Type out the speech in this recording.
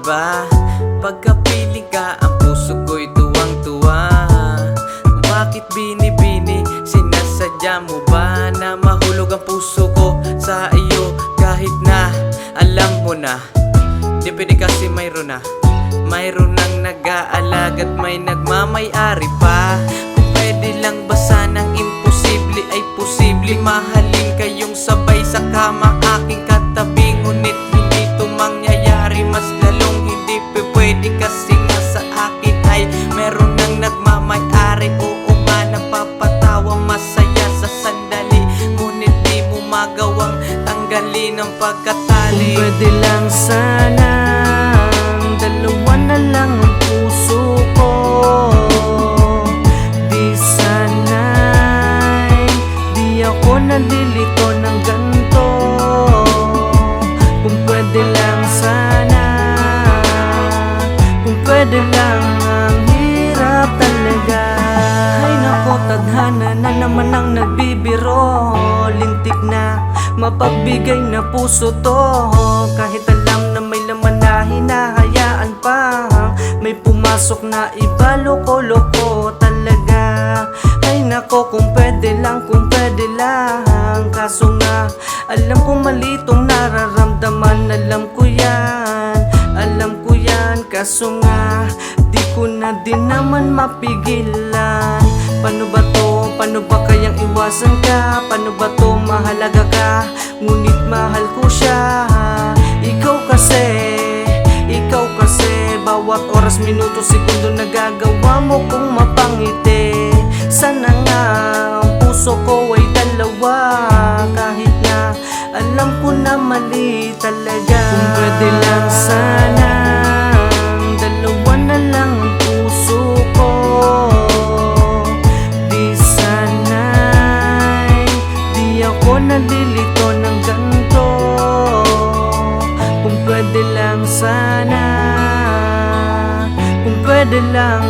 ba? Pagkapiling ka, ang puso ko'y tuwang-tuwa. Bakit binibini, sinasadya mo ba na mahulog ang puso ko sa iyo kahit na alam mo na? Di pwede kasi mayroon nang nag-aalag at may nagmamay-ari pa. Kung pwede lang ba sanang imposible ay posible, mahalin kayong sabay sa kama aking katabi. Ngunit hindi to mangyayari, mas lalong hindi pwede kasi nga sa akin ay meron nang nagmamay-ari. Oo nga, napapatawa, masaya sa sandali, ngunit di mo magawang tanggalin ang pagkatali. Kung pwede lang sana, dalawa na lang ang puso ko. Di sana'y di ako nalilito ng ganito. Kung pwede lang sana, kung pwede lang, ang hirap talaga. Ay nako, tadhana na naman ang nagbibiro. Lintik na mapagbigay na puso to, kahit alam na may laman na hinahayaan pa. May pumasok na iba, loko-loko talaga. Ay nako, kung pwede lang, kung pwede lang. Kaso nga, alam ko mali itong nararamdaman. Alam ko yan, alam ko yan. Kaso nga, di ko na din naman mapigilan. Paano ba to? Paano ba kayang iwasan ka? Paano ba to? Mahalaga ka, ngunit mahal ko siya. Ikaw kasi bawat oras, minuto, segundo nagagawa mo kong mapangiti. Sana nga ang puso ko ay dalawa, kahit na alam ko na mali talaga. Kung pwede lang sana, dalawa na lang ang puso ko. Di sana'y di ako nalilito ng ganito. Kung pwede lang sana, kung pwede lang